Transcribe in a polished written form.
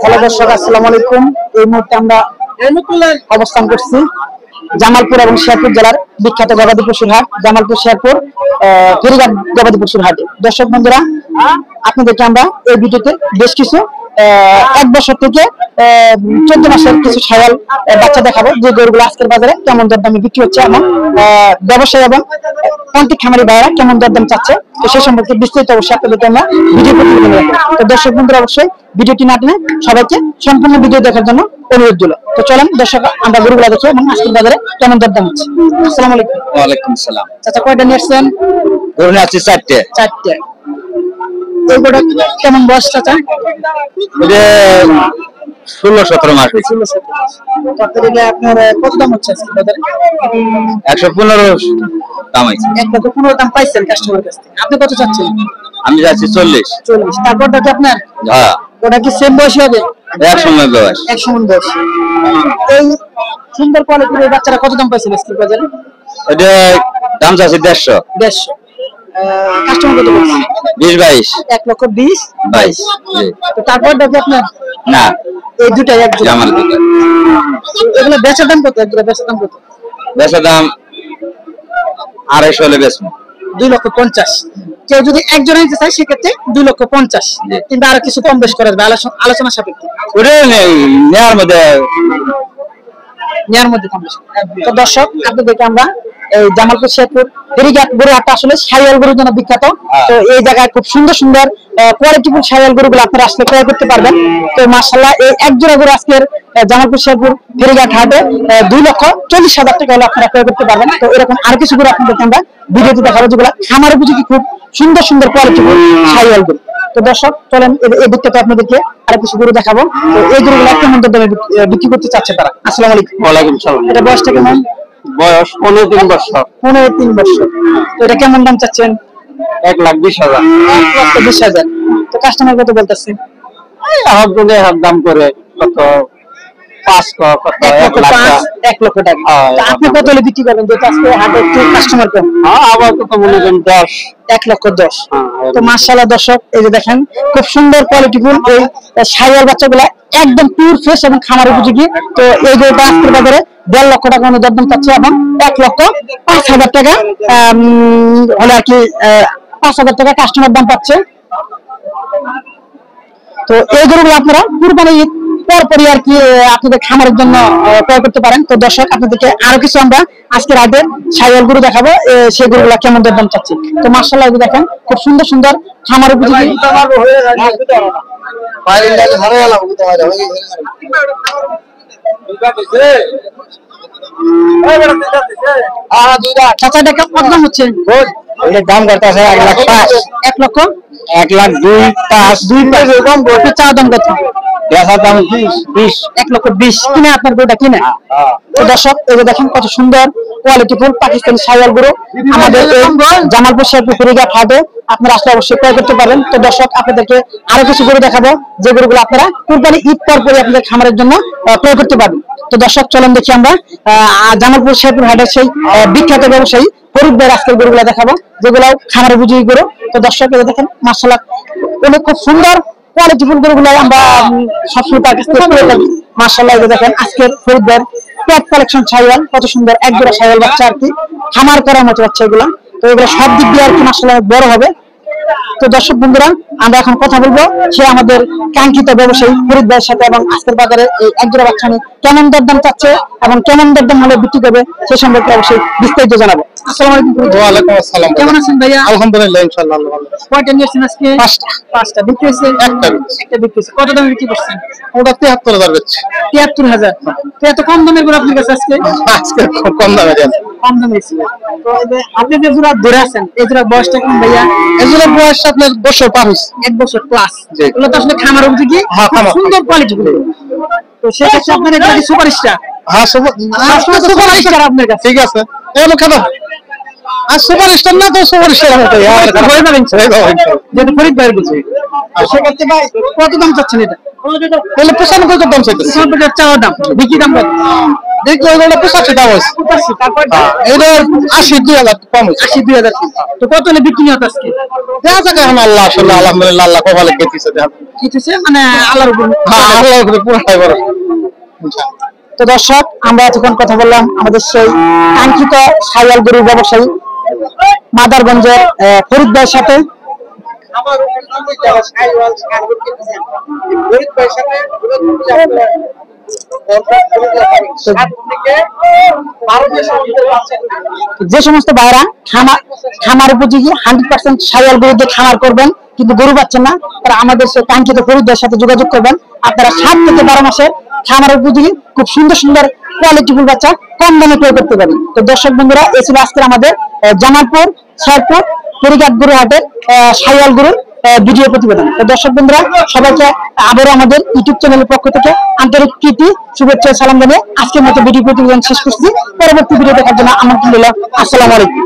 Hello দর্শক, আসসালামু আলাইকুম। এই মুহূর্তে আমরা অবস্থান করছি জামালপুর এবং শেরপুর জেলার বিখ্যাত গবাদি পশুর হাট জামালপুর শেরপুর ফেরিঘাট গবাদি পশুর হাটে। দর্শক বন্ধুরা, আপনাদেরকে আমরা এই ভিডিওতে বেশ কিছু 1 বছর থেকে 14 মাসের কিছু শায়াল বাচ্চা দেখাবো, যে গরুগুলো আজকের বাজারে কেমন দরদামে বিক্রি হচ্ছে এবং ব্যবসায়ী এবং প্রান্তিক খামারি ভাইরা কেমন দরদাম চাচ্ছে, তো সেই সম্পর্কে বিস্তারিত অবশ্যই আপনাদেরকে আমরা ভিডিও প্রতিবেদন রাখবো। তো দর্শক বন্ধুরা, অবশ্যই ভিডিওটি না টেনে সবাইকে সম্পূর্ণ ভিডিও দেখার জন্য অনুরোধ দিল। তো চলেন দর্শক, আমরা গরুগুলো দেখি এবং আজকের বাজারে কেমন দরদাম হচ্ছে। আসসালামু আলাইকুম। ওয়ালাইকুম সালাম। চাচা, কয়টা নিয়ে আসছেন? গরু নিয়ে আসছি 4টে। এই গরুটা কেমন বয়স চাচা? এটা 16-17 মাস। 16-17। আপনার কত দাম হচ্ছে আজকে বাজারে? 115 দাম হয়েছে। 115 দাম পাইছেন কাস্টমার কাছ থেকে। আপনি কত চাচ্ছেন? আমি যাচ্ছি 40। তারপরটা কি আপনার? হ্যাঁ। ওটা কি সেম বয়সী হবে? এক সময় বয়স। এক সমান বয়স। এই সুন্দর কোয়ালিটির বাচ্চারা কত দাম পাইছেন আজকে বাজারে? এটা দাম যাচ্ছে 150। কাস্টমার কত বলছে? 20-22। 1,20,22। তো তারপরটা কি আপনার? না, এই দুটাই এক জোড়া। আমার দুটো। এগুলো বেচার দাম কত? এগুলো বেচার দাম কত? বেচা দাম 250 হলে বেচবো। 2,50,000। কেউ যদি এক জোড়া নিতে চায় সেক্ষেত্রে 2,50,000, কিন্তু আরো কিছু কম বেশ করা যাবে আলোচনা সাপেক্ষে। ওটা নেওয়ার মধ্যে কম বেশ। তো দর্শক, আপনাদেরকে আমরা এই জামালপুর শেরপুর ফেরিঘাট গরু হাটটা আসলে শাহিওয়াল গরুর জন্য বিখ্যাত। তো এই জায়গায় খুব সুন্দর সুন্দর কোয়ালিটিফুল শাহিওয়াল গরুগুলো আপনারা আসলে ক্রয় করতে পারবেন। তো মাশাআল্লাহ, এই এক জোড়া গরু আজকের জামালপুর শেরপুর ফেরিঘাট হাটে 2,40,000 টাকা হলে আপনারা ক্রয় করতে পারবেন। তো এরকম আরো কিছু গরু আপনাদেরকে আমরা ভিডিওতে দেখাবো, যেগুলো খামার উপযোগী খুব সুন্দর সুন্দর কোয়ালিটিফুল শাহিওয়াল গরু। তো দর্শক চলেন, এই দিকটাতে আপনাদেরকে আরো কিছু গরু দেখাবো। তো এই গরুগুলো কেমন দামে বিক্রি করতে চাচ্ছে তারা। আসসালামু আলাইকুম। ওয়ালাইকুম সালাম। এটা বয়সটা কেমন? বয়স 15-3 বছর। 15-3 বছর। তো এটা কেমন দাম চাচ্ছেন? 1,20,000। 1,20,000। তো কাস্টমার কত বলতেছে? হাত গুনে হাত দাম করে কত 5 কত 1 লক্ষ টাকা। তো আপনি কত হলে বিক্রি করবেন? যেটা আজকে হাটে একটু কাস্টমার কম। আবার কত মনে করেন 10। 1,10,000। তো মাশাআল্লাহ দর্শক, এই যে দেখেন খুব সুন্দর কোয়ালিটিফুল এই শাহিওয়াল বাচ্চাগুলা একদম পিওর ফ্রেশ এবং খামার উপযোগী। তো এই গরুটা আজকের বাজারে 1.5 লক্ষ টাকা দরদাম চাচ্ছে এবং 1,05,000 টাকা হলে আর কি 5,000 টাকা কাস্টমার দাম পাচ্ছে। তো এই গরুগুলো আপনারা কুরবানি পরপরই আর কি আপনাদের খামারের জন্য ক্রয় করতে পারেন। তো দর্শক, আপনাদেরকে আরো কিছু আমরা আজকের রাতে শাহিওয়াল গরু দেখাবো, সেই গরুগুলো কেমন দরদাম চাচ্ছি। তো মাশাআল্লাহ, দেখেন খুব সুন্দর সুন্দর খামার উপযোগী। চাচা, এটা কত দাম হচ্ছে? দাম করতেছে 1,05,000। 1,02,500। 1,02,500। চা দাম কত? বেচার দাম 20। 1,20,000 কিনে আপনার গরুটা কিনে। তো দর্শক, এই যে দেখেন কত সুন্দর কোয়ালিটিফুল পাকিস্তানি শাহিওয়াল গরু আমাদের এই জামালপুর শেরপুর ফেরিঘাট হাটে আপনারা আসলে অবশ্যই ক্রয় করতে পারবেন। তো দর্শক, আপনাদেরকে আরো কিছু গরু দেখাবো, যে গরুগুলো আপনারা কুরবানি ঈদ পরপরই আপনাদের খামারের জন্য ক্রয় করতে পারবেন। তো দর্শক, চলেন দেখি আমরা জামালপুর শেরপুর হাটের সেই বিখ্যাত ব্যবসায়ী ফরিদ ভাইয়ের আজকের গরুগুলো দেখাবো, যেগুলো খামার উপযোগী গরু। তো দর্শক, এই দেখেন মাশাআল্লাহ, অনেক খুব সুন্দর কোয়ালিটিফুল গরুগুলো আমরা সবসময় তার কাছ থেকে পেয়ে থাকি। মাশাআল্লাহ, এই দেখেন আজকের ফরিদ ভাইয়ের টপ কালেকশন শাহিওয়াল, কত সুন্দর এক জোড়া শাহিওয়াল বাচ্চা আর কি খামার করার মতো বাচ্চা এগুলা। তো এগুলো সব দিক দিয়ে আর কি মাশাআল্লাহ বড় হবে। তো দর্শক বন্ধুরা, আমরা এখন কথা বলবো সে আমাদের কাঙ্ক্ষিত ব্যবসায়ী ফরিদ ভাইয়ের সাথে, এবং আজকের বাজারে এই এক জোড়া বাচ্চা নিয়ে কেমন দরদাম চাচ্ছে এবং কেমন দরদাম হলে বিক্রি করবে সে সম্পর্কে অবশ্যই বিস্তারিত জানাবো। আসসালামু আলাইকুম। ওয়ালাইকুম আসসালাম। কেমন আছেন ভাইয়া? আলহামদুলিল্লাহ, ইনশাআল্লাহ ভালো। কয়টা নিয়েছেন আজকে? 5টা বিক্রি হয়েছে। একটা বিক্রি হয়েছে। কত দামে বিক্রি করছেন? ওটা 73,000 বেচছি। 73,000। তো এত কম দামের গরু আপনার কাছে আজকে? আজকে কম দামে দেন। কম দামে ছিল। তো আপনি যে জোড়া ধরে আছেন, এই জোড়া বয়সটা কেমন ভাইয়া? এই জোড়া বয়স আপনার 1 বছর পার হইছে। 1 বছর প্লাস। এগুলো তো আসলে খামার উপযোগী, সুন্দর কোয়ালিটি গুলো। তো সেক্ষেত্রে আপনার এটা কি সুপারস্টার? হ্যাঁ, সুপারস্টার আপনার কাছে। ঠিক আছে। এই লোক কেন আর সুপারস্টার না, তো সুপারস্টার মতো হয়ে যাবেন যেটা ফরিদ ভাইয়ের বুঝি। সেক্ষেত্রে ভাই কত দাম চাচ্ছেন এটা? তাহলে 95 দাম চাইতেছে। 95 চাওয়া দাম, বিক্রি দাম কত? দেখি ওইগুলো 85 দাম হয়েছে। তারপর এটা 80 2000 কম হয়েছে। 80 2000 তো কত হলে বিক্রি হতো আজকে? দেখা যাক এখন আল্লাহ আসলে আলহামদুলিল্লাহ আল্লাহ কপালে গেছে দেখা। কিছু মানে আল্লাহর উপর। হ্যাঁ আল্লাহর উপরে পুরোটাই বড়। তো দর্শক আমরা এতক্ষণ কথা বললাম আমাদের সেই কাঙ্ক্ষিত সাইয়াল গরুর ব্যবসায়ী মাদারগঞ্জের ফরিদ ভাইয়ের সাথে। যে সমস্ত ভাইরা খামার উপযোগী 100% সাইয়াল গরু দিয়ে খামার করবেন কিন্তু গরু পাচ্ছেন না, তারা আমাদের সেই কাঙ্ক্ষিত ফরিদ ভাইয়ের সাথে যোগাযোগ করবেন। আপনারা 7 থেকে 12 মাসের খামার উপযোগী খুব সুন্দর সুন্দর কোয়ালিটিফুল বাচ্চা কম দামে ক্রয় করতে পারেন। তো দর্শক বন্ধুরা এই ছিল আজকে আমাদের জামালপুর শেরপুর ফেরিঘাট গরু হাটের সাইয়াল গরুর ভিডিও প্রতিবেদন। তো দর্শক বন্ধুরা সবাইকে আবারও আমাদের ইউটিউব চ্যানেলের পক্ষ থেকে আন্তরিক প্রীতি শুভেচ্ছা সালাম জানিয়ে আজকের মতো ভিডিও প্রতিবেদন শেষ করছি। পরবর্তী ভিডিও দেখার জন্য আমন্ত্রণ রইল। আসসালামু আলাইকুম।